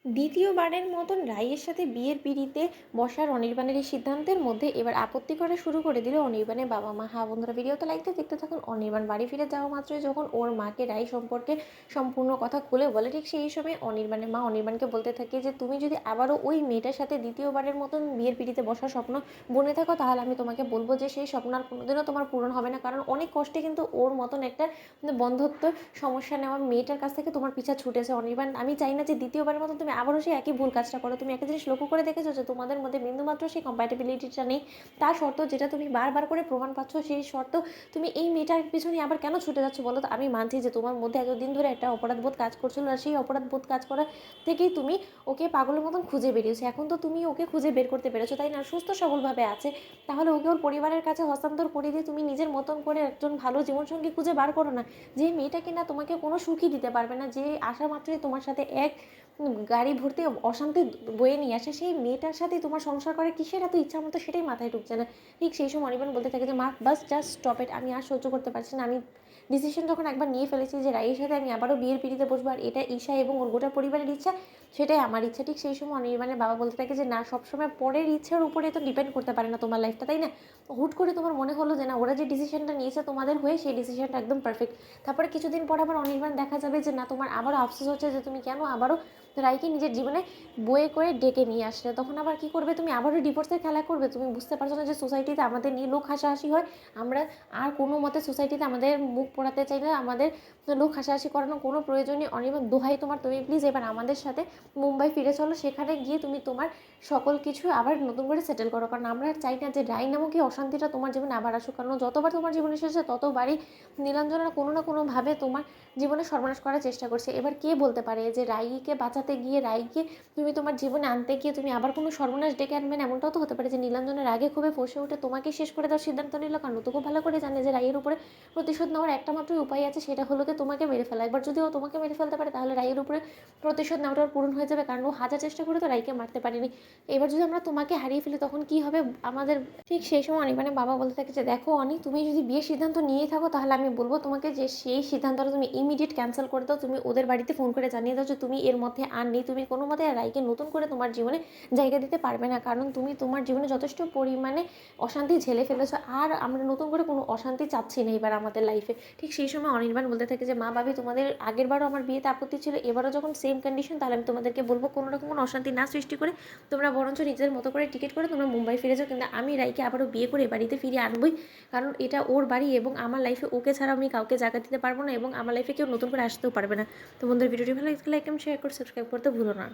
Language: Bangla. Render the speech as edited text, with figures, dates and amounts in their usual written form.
দ্বিতীয়বারের মতন রাইয়ের সাথে বিয়ের পিঁড়িতে বসার অনির্বাণের এই সিদ্ধান্তের মধ্যে এবার আপত্তি করা শুরু করে দিল অনির্বাণের বাবা মা। হ্যাঁ বন্ধুরা, ভিডিওতে লাইক দিয়ে দেখতে থাকুন। অনির্বাণ বাড়ি ফিরে যাওয়া মাত্রই যখন ওর মাকে রাই সম্পর্কে সম্পূর্ণ কথা খুলে বলে, ঠিক সেই সময় অনির্বাণের মা অনির্বাণকে বলতে থাকে যে তুমি যদি আবারও ওই মেয়েটার সাথে দ্বিতীয়বারের মতন বিয়ের পিঁড়িতে বসার স্বপ্ন বনে থাকো, তাহলে আমি তোমাকে বলবো যে সেই স্বপ্ন আর কোনোদিনও তোমার পূরণ হবে না। কারণ অনেক কষ্টে কিন্তু ওর মতন একটা বন্ধত্ব সমস্যা নেওয়া মেয়েটার কাছ থেকে তোমার পিছা ছুটেছে অনির্বাণ। আমি চাই না যে দ্বিতীয়বারের মতন তুমি আবারও সেই একই ভুল কাজটা করো। তুমি একটা জিনিস লক্ষ্য করে দেখেছো যে তোমাদের মধ্যে বিন্দুমাত্র সেই কম্প্যাটেবিলিটিটা নেই। তার শর্ত যেটা তুমি বারবার করে প্রমাণ পাচ্ছ, সেই শর্ত তুমি এই মেয়েটার পিছনে আবার কেন ছুটে যাচ্ছ বলো তো? আমি মানছি যে তোমার মধ্যে এতদিন ধরে একটা অপরাধবোধ কাজ করছিল, আর সেই অপরাধবোধ কাজ করা থেকেই তুমি ওকে পাগলের মতন খুঁজে বেরিয়েছো। এখন তো তুমি ওকে খুঁজে বের করতে পেরেছো, তাই না? সুস্থ সবলভাবে আছে, তাহলে ওকে ওর পরিবারের কাছে হস্তান্তর করে দিয়ে তুমি নিজের মতন করে একজন ভালো জীবনসঙ্গী খুঁজে বার করো না। যে মেয়েটা কিনা তোমাকে কোনো সুখই দিতে পারবে না, যে আসা মাত্রই তোমার সাথে এক গাড়ি ভর্তি অশান্তি বয়ে নিয়ে আসে, সেই মেয়েটার সাথে তোমার সংসার করে কিসের এত ইচ্ছা মতো সেটাই মাথায় ঢুকছে না। ঠিক সেই সময় অনির্বাণ বলতে থাকে যে মা বাস জাস্ট স্টপ ইট, আমি আর সহ্য করতে পারছি না। আমি ডিসিশন যখন একবার নিয়ে ফেলেছি যে রাইয়ের সাথে আমি আবারও বিয়ের পিঁড়িতে বসবো, আর এটা ঈশা এবং ওর গোটা পরিবারের ইচ্ছা, সেটাই আমার ইচ্ছা। ঠিক সেই সময় অনির্বাণের বাবা বলতে থাকে যে না, সবসময় পরের ইচ্ছার উপরে তো ডিপেন্ড করতে পারে না তোমার লাইফটা, তাই না? হুট করে তোমার মনে হলো যে না, ওরা যে ডিসিশনটা নিয়েছে তোমাদের হয়ে, সেই ডিসিশনটা একদম পারফেক্ট। তারপরে কিছুদিন পর আবার অনির্বাণ দেখা যাবে যে না, তোমার আবারও আফসোস হচ্ছে যে তুমি কেন আবারও রাইকে নিজের জীবনে বয়ে করে ডেকে নিয়ে আসলে। তখন আবার কি করবে তুমি? আবারও ডিভোর্সের খেলা করবে। তুমি বুঝতে পারছো না যে সোসাইটিতে আমাদের নিয়ে লোক হাসাহাসি হয়, আমরা আর কোনো মতে সোসাইটিতে আমাদের মুখ পোড়াতে চাইলে আমাদের লোক হাসাহাসি করানোর কোনো প্রয়োজন নেই। অনির্বাণ দোহাই তোমার, তুমি প্লিজ এবার আমাদের সাথে মুম্বাই ফিরে চলো, সেখানে গিয়ে তুমি তোমার সকল কিছু আবার নতুন করে সেটেল করো। কারণ আমরা চাই না যে রাই নামক এই অশান্তিটা তোমার জীবনে আবার আসুক। কারণ যতবার তোমার জীবনে এসেছে ততবারই নীলাঞ্জনা কোনো না কোনোভাবে তোমার জীবনে সর্বনাশ করার চেষ্টা করছে। এবার কে বলতে পারে যে রাইকে বাঁচাতে গিয়ে, রাইকে তুমি তোমার জীবনে আনতে গিয়ে তুমি আবার কোনো সর্বনাশ ডেকে আনবে না? এমনটাও তো হতে পারে যে নীলাঞ্জনের আগে খুবই ফসে উঠে তোমাকে শেষ করে দেওয়ার সিদ্ধান্ত নিল। কারণ তো খুব ভালো করে জানে যে রাইয়ের উপরে প্রতিশোধ নেওয়ার একটা মাত্রই উপায় আছে, সেটা হলো কি তোমাকে মেরে ফেলা। এবার যদি ও তোমাকে মেরে ফেলতে পারে, তাহলে রাইয়ের উপরে প্রতিশোধ নেওয়াটা পূরণ হয়ে যাবে। কারণ ও হাজার চেষ্টা করে তো রাইকে মারতে পারেনি। এবার যদি আমরা তোমাকে হারিয়ে ফেলি, তখন কি হবে আমাদের? ঠিক সেই সময় অনির্বাণের বাবা বলতে থাকে যে দেখো অনি, তুমি যদি বিয়ের সিদ্ধান্ত নিয়েই থাকো, তাহলে আমি বলবো তোমাকে যে সেই সিদ্ধান্তটা তুমি ইমিডিয়েট ক্যান্সেল করে দাও। তুমি ওদের বাড়িতে ফোন করে জানিয়ে দাও যে তুমি এর মধ্যে আর নেই। তুমি কোনো মতে রাইকে নতুন করে তোমার জীবনে জায়গা দিতে পারবে না, কারণ তুমি তোমার জীবনে যথেষ্ট পরিমাণে অশান্তি ঝেলে ফেলেছো। আর আমরা নতুন করে কোনো অশান্তি চাচ্ছি না এবার আমাদের লাইফে। ঠিক সেই সময় অনির্বাণ বলতে থাকে যে মা ভাবি, তোমাদের আগেরবারও আমার বিয়েতে আপত্তি ছিল, এবারও যখন সেম কন্ডিশন, তাহলে আমি তোমাদেরকে বলবো কোনো রকম কোনো অশান্তি না সৃষ্টি করে তোমরা বরঞ্চ নিজেদের মতো করে টিকিট করে তোমরা মুম্বাই ফিরে যাও। কিন্তু আমি রাইকে আবারও বিয়ে করে বাড়িতে ফিরিয়ে আনবই, কারণ এটা ওর বাড়ি এবং আমার লাইফে ওকে ছাড়া আমি কাউকে জায়গা দিতে পারবো না, এবং আমার লাইফে কেউ নতুন করে আসতেও পারবে না। তো বন্ধুদের ভিডিওটি ভালো লাগলে লাইক এবং শেয়ার করে সাবস্ক্রাইব করতে ভুলো না।